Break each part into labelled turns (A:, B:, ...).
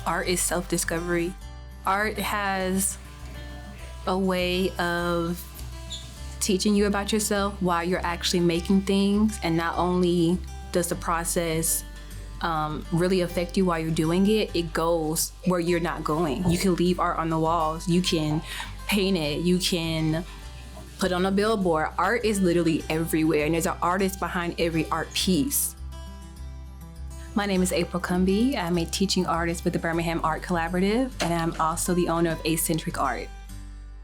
A: Art is self-discovery. Art has a way of teaching you about yourself while you're actually making things, and not only does the process really affect you while you're doing it, it goes where you're not going. You can leave art on the walls, you can paint it, you can put on a billboard. Art is literally everywhere, and there's an artist behind every art piece. My name is April Cumbie. I'm a teaching artist with the Birmingham Arts Collaborative, and I'm also the owner of Eccentric Art.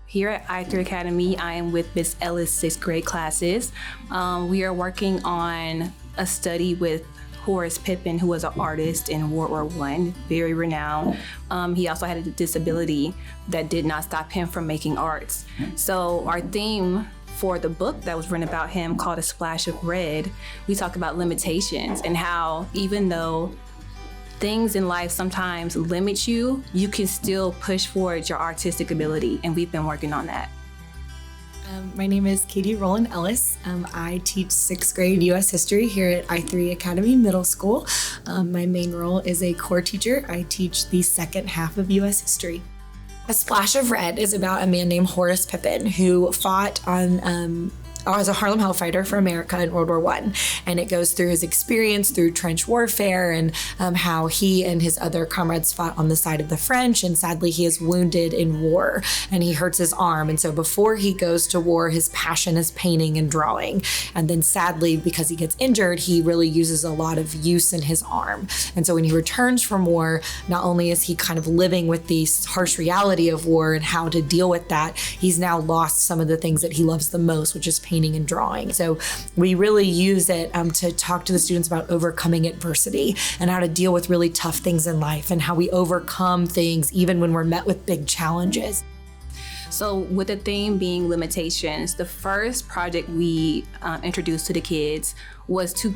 A: Here at I3 Academy, I am with Miss Ellis' 6th grade classes. We are working on a study with Horace Pippin, who was an artist in World War I, very renowned. He also had a disability that did not stop him from making arts. So our theme for the book that was written about him, called A Splash of Red, we talk about limitations and how even though things in life sometimes limit you, you can still push forward your artistic ability, and we've been working on that.
B: My name is Katie Rowland Ellis. I teach 6th grade U.S. history here at I3 Academy Middle School. My main role is a core teacher. I teach the second half of U.S. history. A Splash of Red is about a man named Horace Pippin who fought as a Harlem Hellfighter for America in World War I. And it goes through his experience through trench warfare and how he and his other comrades fought on the side of the French. And sadly, he is wounded in war and he hurts his arm. And so before he goes to war, his passion is painting and drawing. And then sadly, because he gets injured, he really uses a lot of use in his arm. And so when he returns from war, not only is he kind of living with the harsh reality of war and how to deal with that, he's now lost some of the things that he loves the most, which is painting and drawing. So we really use it to talk to the students about overcoming adversity and how to deal with really tough things in life and how we overcome things even when we're met with big challenges.
A: So with the theme being limitations, the first project we introduced to the kids was to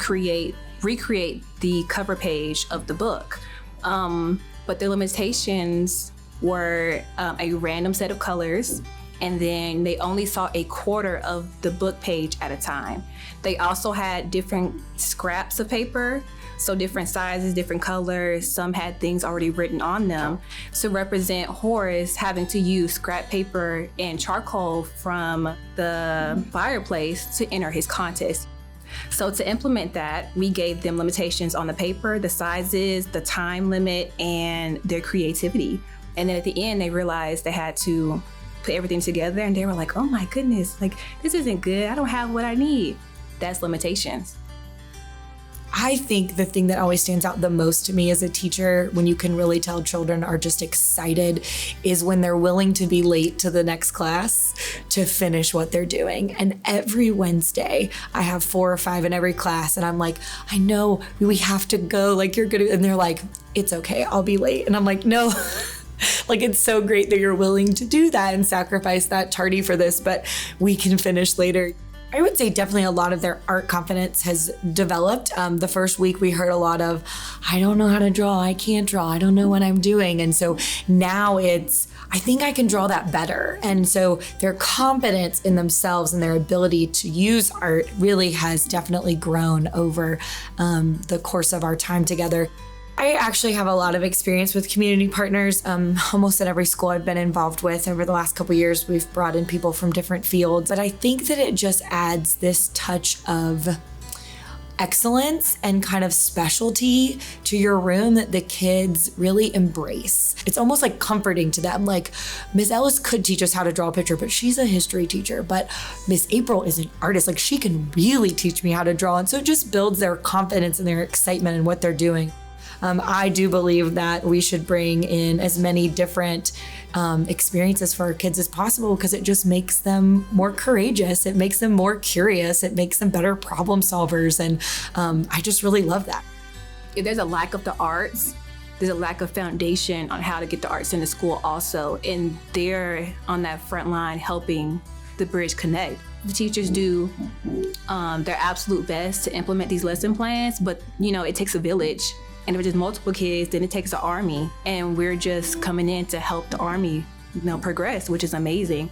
A: recreate the cover page of the book. But the limitations were a random set of colors, and then they only saw a quarter of the book page at a time. They also had different scraps of paper, so different sizes, different colors. Some had things already written on them to represent Horace having to use scrap paper and charcoal from the fireplace to enter his contest. So to implement that, we gave them limitations on the paper, the sizes, the time limit, and their creativity. And then at the end, they realized they had to put everything together, and they were like, oh my goodness, like this isn't good. I don't have what I need. That's limitations.
B: I think the thing that always stands out the most to me as a teacher, when you can really tell children are just excited, is when they're willing to be late to the next class to finish what they're doing. And every Wednesday, I have 4 or 5 in every class, and I'm like, I know we have to go, like you're good. And they're like, it's okay, I'll be late. And I'm like, no. Like, it's so great that you're willing to do that and sacrifice that tardy for this, but we can finish later. I would say definitely a lot of their art confidence has developed. The first week we heard a lot of, I don't know how to draw, I can't draw, I don't know what I'm doing. And so now it's, I think I can draw that better. And so their confidence in themselves and their ability to use art really has definitely grown over the course of our time together. I actually have a lot of experience with community partners. Almost at every school I've been involved with over the last couple of years, we've brought in people from different fields. But I think that it just adds this touch of excellence and kind of specialty to your room that the kids really embrace. It's almost like comforting to them. Like, Miss Ellis could teach us how to draw a picture, but she's a history teacher. But Miss April is an artist. Like, she can really teach me how to draw. And so it just builds their confidence and their excitement in what they're doing. I do believe that we should bring in as many different experiences for our kids as possible, because it just makes them more courageous. It makes them more curious. It makes them better problem solvers. And I just really love that.
A: If there's a lack of the arts, there's a lack of foundation on how to get the arts into school also. And they're on that front line helping the bridge connect. The teachers do their absolute best to implement these lesson plans, but it takes a village. And if it's multiple kids, then it takes an army. And we're just coming in to help the army, progress, which is amazing.